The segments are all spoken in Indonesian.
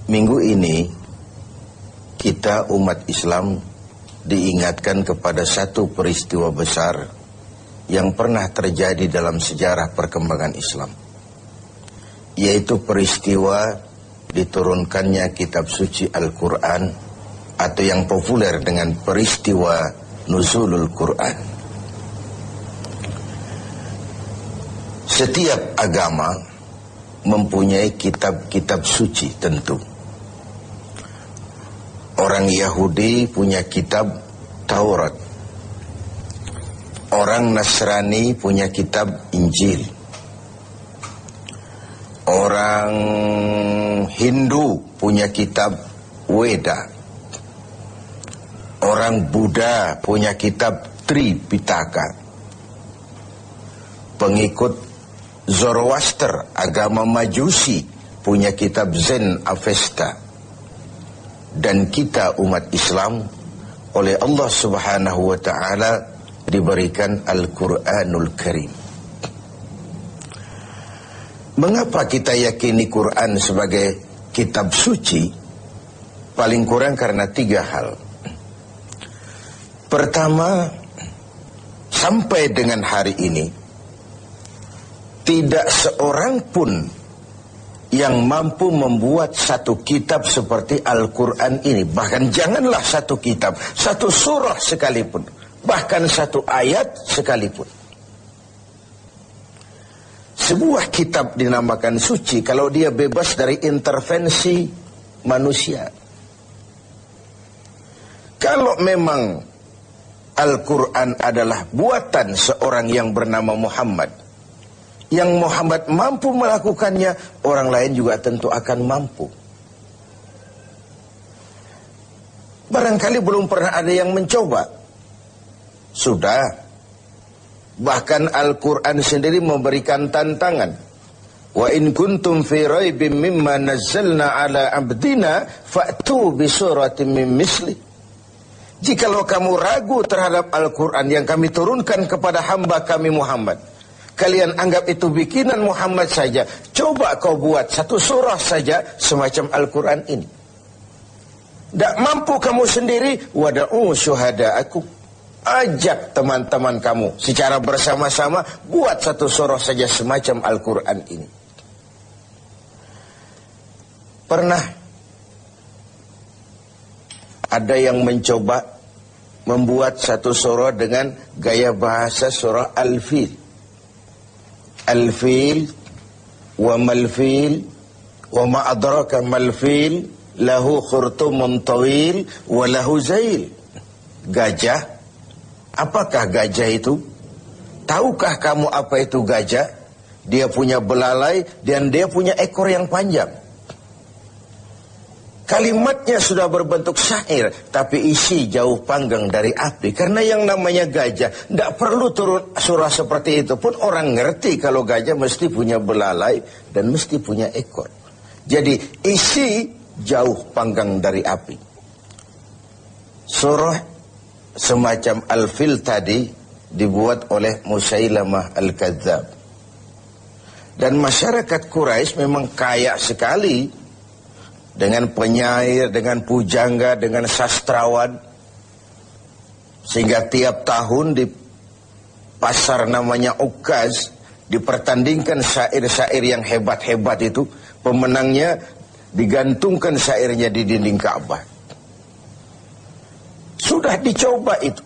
Minggu ini kita umat Islam diingatkan kepada satu peristiwa besar yang pernah terjadi dalam sejarah perkembangan Islam, yaitu peristiwa diturunkannya kitab suci Al-Quran, atau yang populer dengan peristiwa Nuzulul Quran. Setiap agama mempunyai kitab-kitab suci tentu. Orang Yahudi punya kitab Taurat. Orang Nasrani punya kitab Injil. Orang Hindu punya kitab Weda. Orang Buddha punya kitab Tripitaka. Pengikut Zoroaster, agama Majusi, punya kitab Zen Avesta. Dan kita umat Islam oleh Allah Subhanahu wa ta'ala diberikan Al-Quranul Karim. Mengapa kita yakini Quran sebagai kitab suci? Paling kurang karena 3 hal. Pertama, sampai dengan hari ini tidak seorang pun yang mampu membuat satu kitab seperti Al-Quran ini. Bahkan janganlah satu kitab, satu surah sekalipun, bahkan satu ayat sekalipun. Sebuah kitab dinamakan suci kalau dia bebas dari intervensi manusia. Kalau memang Al-Quran adalah buatan seorang yang bernama Muhammad, yang Muhammad mampu melakukannya, orang lain juga tentu akan mampu. Barangkali belum pernah ada yang mencoba. Sudah. Bahkan Al-Quran sendiri memberikan tantangan. Wa in kuntum fi raibim mimma nazzalna ala abdina fa'tu bi suratin min misli. Jikalau kamu ragu terhadap Al-Quran yang kami turunkan kepada hamba kami Muhammad, kalian anggap itu bikinan Muhammad saja, coba kau buat satu surah saja semacam Al-Quran ini. Tak mampu kamu sendiri, wada'u syuhada'akum, ajak teman-teman kamu secara bersama-sama, buat satu surah saja semacam Al-Quran ini. Pernah ada yang mencoba membuat satu surah dengan gaya bahasa surah Al-Fil. Al-Fil wa mal-fil wa ma adraka mal-fil lahu khurtumun tawil wa lahu zail. Gajah, apakah gajah itu? Tahukah kamu apa itu gajah? Dia punya belalai dan dia punya ekor yang panjang. Kalimatnya sudah berbentuk syair, tapi isi jauh panggang dari api. Karena yang namanya gajah, tidak perlu turun surah seperti itu pun orang ngerti kalau gajah mesti punya belalai dan mesti punya ekor. Jadi isi jauh panggang dari api. Surah semacam Al-Fil tadi dibuat oleh Musailamah Al-Kadzab. Dan masyarakat Quraisy memang kaya sekali dengan penyair, dengan pujangga, dengan sastrawan. Sehingga tiap tahun di pasar namanya Ukaz dipertandingkan syair-syair yang hebat-hebat itu. Pemenangnya digantungkan syairnya di dinding Ka'bah. Sudah dicoba itu.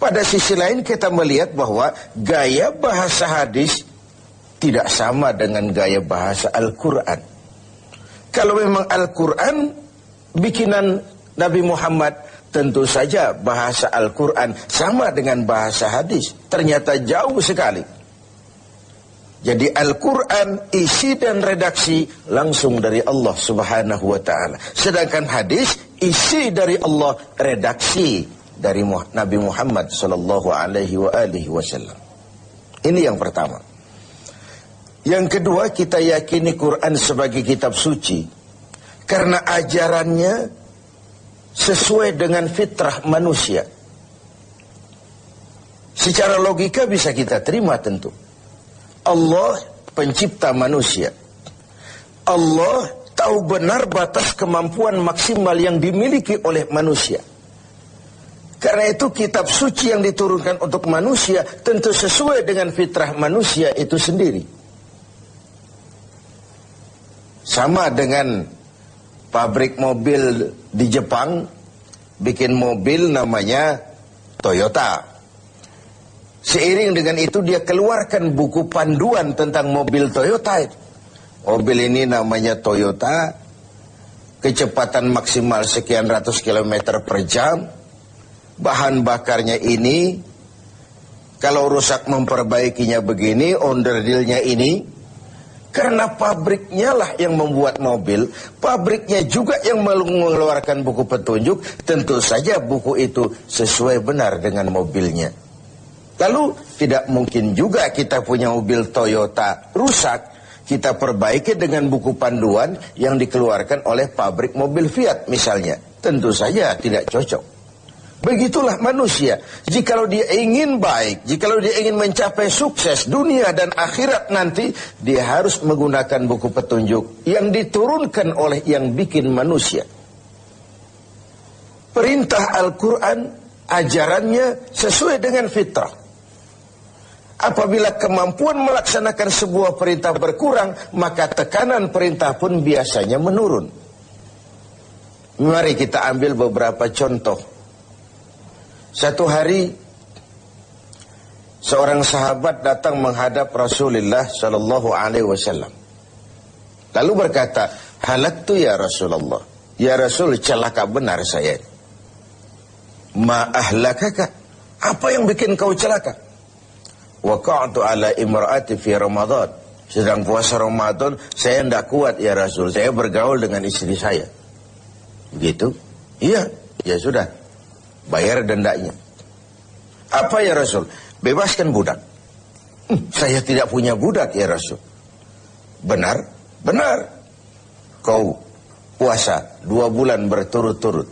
Pada sisi lain kita melihat bahwa gaya bahasa hadis tidak sama dengan gaya bahasa Al-Quran. Kalau memang Al-Quran bikinan Nabi Muhammad, tentu saja bahasa Al-Quran sama dengan bahasa hadis. Ternyata jauh sekali. Jadi Al-Quran isi dan redaksi langsung dari Allah Subhanahu wa ta'ala. Sedangkan hadis isi dari Allah, redaksi dari Nabi Muhammad sallallahu alaihi wasallam. Ini yang pertama. Yang kedua, kita yakini Quran sebagai kitab suci karena ajarannya sesuai dengan fitrah manusia. Secara logika bisa kita terima tentu. Allah pencipta manusia. Allah tahu benar batas kemampuan maksimal yang dimiliki oleh manusia. Karena itu kitab suci yang diturunkan untuk manusia tentu sesuai dengan fitrah manusia itu sendiri. Sama dengan pabrik mobil di Jepang bikin mobil namanya Toyota. Seiring dengan itu dia keluarkan buku panduan tentang mobil Toyota. Mobil ini namanya Toyota, kecepatan maksimal sekian ratus kilometer per jam, bahan bakarnya ini, kalau rusak memperbaikinya begini, onderdilnya ini. Karena pabriknya lah yang membuat mobil, pabriknya juga yang mengeluarkan buku petunjuk, tentu saja buku itu sesuai benar dengan mobilnya. Lalu tidak mungkin juga kita punya mobil Toyota rusak, kita perbaiki dengan buku panduan yang dikeluarkan oleh pabrik mobil Fiat misalnya. Tentu saja tidak cocok. Begitulah manusia. Jikalau dia ingin baik, jikalau dia ingin mencapai sukses dunia dan akhirat nanti, dia harus menggunakan buku petunjuk yang diturunkan oleh yang bikin manusia. Perintah Al-Quran, ajarannya sesuai dengan fitrah. Apabila kemampuan melaksanakan sebuah perintah berkurang, maka tekanan perintah pun biasanya menurun. Mari kita ambil beberapa contoh. Satu hari seorang sahabat datang menghadap Rasulullah sallallahu alaihi wasallam. Lalu berkata, "Halaktu ya Rasulullah." Ya Rasul, celaka benar saya. "Ma ahlakaka?" Apa yang bikin kau celaka? "Waqa'tu ala imra'ati fi Ramadan." Sedang puasa Ramadan, saya tidak kuat ya Rasul. Saya bergaul dengan istri saya. Begitu? Iya, ya sudah. Bayar dendanya. Apa ya Rasul? Bebaskan budak. Saya tidak punya budak ya Rasul. Benar? Benar. Kau puasa 2 bulan berturut-turut.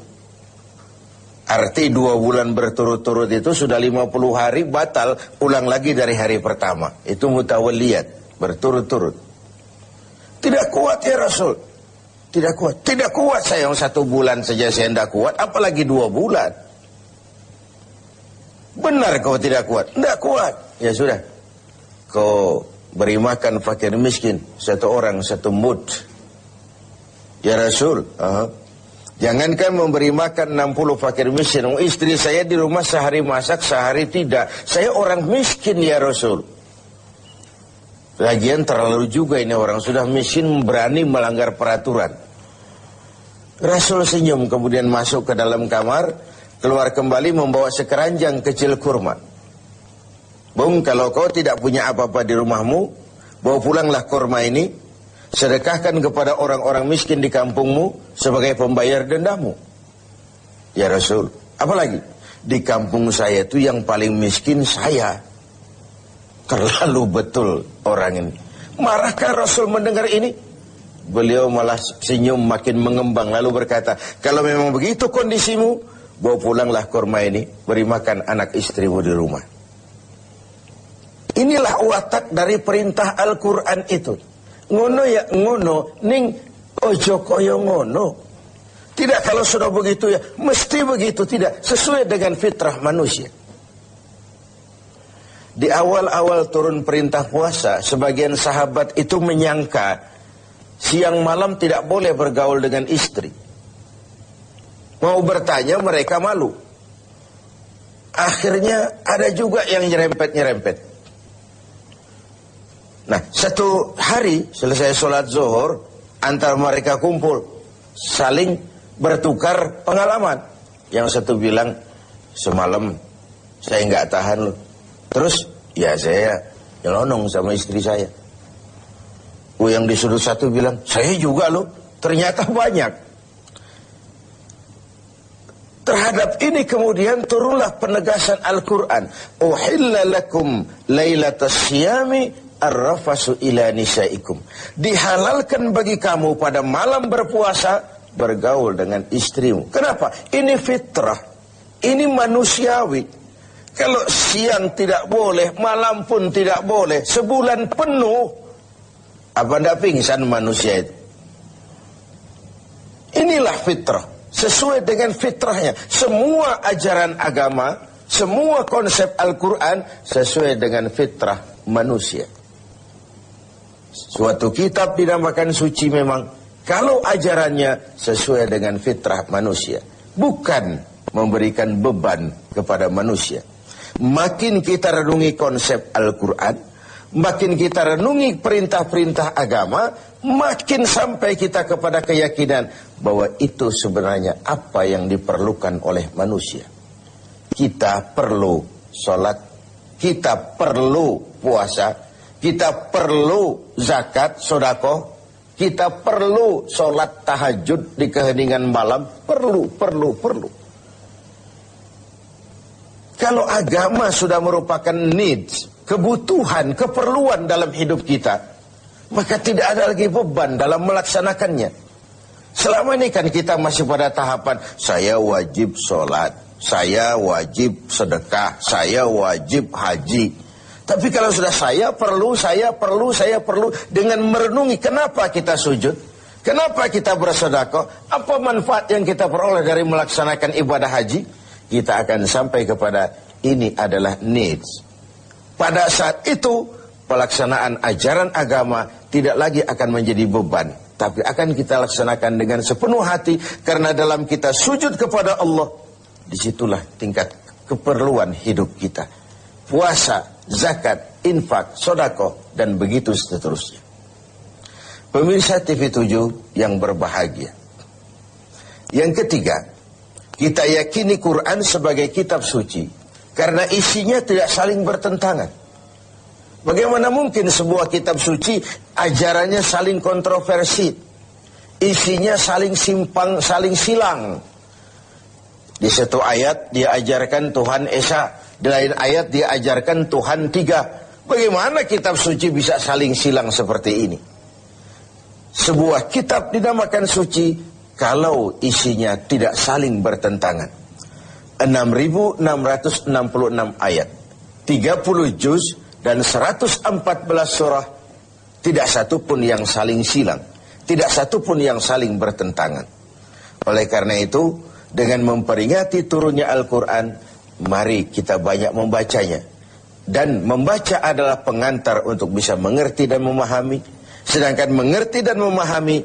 Arti 2 bulan berturut-turut itu sudah 50 hari batal, ulang lagi dari hari pertama. Itu mutawalliyat, berturut-turut. Tidak kuat ya Rasul. Tidak kuat. Tidak kuat saya, 1 bulan saja saya tidak kuat, apalagi 2 bulan. Benar kau tidak kuat? Tidak kuat. Ya sudah. Kau beri makan fakir miskin 1 orang 1 mud. Ya Rasul. Jangankan memberi makan 60 fakir miskin. Istri saya di rumah sehari masak, sehari tidak. Saya orang miskin ya Rasul. Lagian terlalu juga ini orang sudah miskin berani melanggar peraturan. Rasul senyum kemudian masuk ke dalam kamar. Keluar kembali membawa sekeranjang kecil kurma. Bung, kalau kau tidak punya apa-apa di rumahmu, bawa pulanglah kurma ini, sedekahkan kepada orang-orang miskin di kampungmu sebagai pembayar dendamu. Ya Rasul, apalagi? Di kampung saya itu yang paling miskin saya. Terlalu betul orang ini. Marahkah Rasul mendengar ini? Beliau malah senyum makin mengembang lalu berkata, kalau memang begitu kondisimu, bawa pulanglah kurma ini, beri makan anak istrimu di rumah. Inilah watak dari perintah Al-Quran itu. Ngono ya ngono, ning ojo koyo ngono. Tidak, kalau sudah begitu ya, mesti begitu. Tidak, sesuai dengan fitrah manusia. Di awal-awal turun perintah puasa, sebagian sahabat itu menyangka siang malam tidak boleh bergaul dengan istri. Mau bertanya mereka malu. Akhirnya ada juga yang nyerempet-nyerempet. Nah, satu hari selesai sholat zuhur, antara mereka kumpul, saling bertukar pengalaman. Yang satu bilang, semalam saya nggak tahan loh. Terus, ya saya nyelonong sama istri saya. Yang di sudut satu bilang, saya juga loh. Ternyata banyak. Terhadap ini kemudian turunlah penegasan Al-Quran. Uhilla lakum laylatas siyami ar-rafasu ila nisaikum. Dihalalkan bagi kamu pada malam berpuasa bergaul dengan istrimu. Kenapa? Ini fitrah. Ini manusiawi. Kalau siang tidak boleh, malam pun tidak boleh. Sebulan penuh. Apa ndak pingsan manusia itu? Inilah fitrah. Sesuai dengan fitrahnya. Semua ajaran agama, semua konsep Al-Quran sesuai dengan fitrah manusia. Suatu kitab dinamakan suci memang kalau ajarannya sesuai dengan fitrah manusia, bukan memberikan beban kepada manusia. Makin kita renungi konsep Al-Quran, makin kita renungi perintah-perintah agama, makin sampai kita kepada keyakinan bahwa itu sebenarnya apa yang diperlukan oleh manusia. Kita perlu sholat, kita perlu puasa, kita perlu zakat, sedekah, kita perlu sholat tahajud di keheningan malam, perlu. Kalau agama sudah merupakan needs, kebutuhan, keperluan dalam hidup kita, maka tidak ada lagi beban dalam melaksanakannya. Selama ini kan kita masih pada tahapan, saya wajib sholat, saya wajib sedekah, saya wajib haji. Tapi kalau sudah saya perlu, dengan merenungi kenapa kita sujud, kenapa kita bersedekah, apa manfaat yang kita peroleh dari melaksanakan ibadah haji, kita akan sampai kepada ini adalah needs. Pada saat itu, pelaksanaan ajaran agama tidak lagi akan menjadi beban, tapi akan kita laksanakan dengan sepenuh hati, karena dalam kita sujud kepada Allah, disitulah tingkat keperluan hidup kita. Puasa, zakat, infak, sedekah, dan begitu seterusnya. Pemirsa TV 7 yang berbahagia. Yang ketiga, kita yakini Quran sebagai kitab suci karena isinya tidak saling bertentangan. Bagaimana mungkin sebuah kitab suci ajarannya saling kontroversi, isinya saling simpang, saling silang. Di satu ayat dia ajarkan Tuhan Esa, di lain ayat dia ajarkan Tuhan tiga. Bagaimana kitab suci bisa saling silang seperti ini? Sebuah kitab dinamakan suci kalau isinya tidak saling bertentangan. 6.666 ayat, 30 juz dan 114 surah, tidak satu pun yang saling silang, tidak satu pun yang saling bertentangan. Oleh karena itu, dengan memperingati turunnya Al-Quran, mari kita banyak membacanya. Dan membaca adalah pengantar untuk bisa mengerti dan memahami. Sedangkan mengerti dan memahami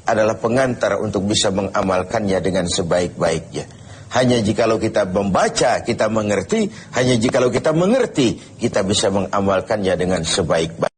adalah pengantar untuk bisa mengamalkannya dengan sebaik-baiknya. Hanya jikalau kita membaca, kita mengerti. Hanya jikalau kita mengerti, kita bisa mengamalkannya dengan sebaik-baiknya.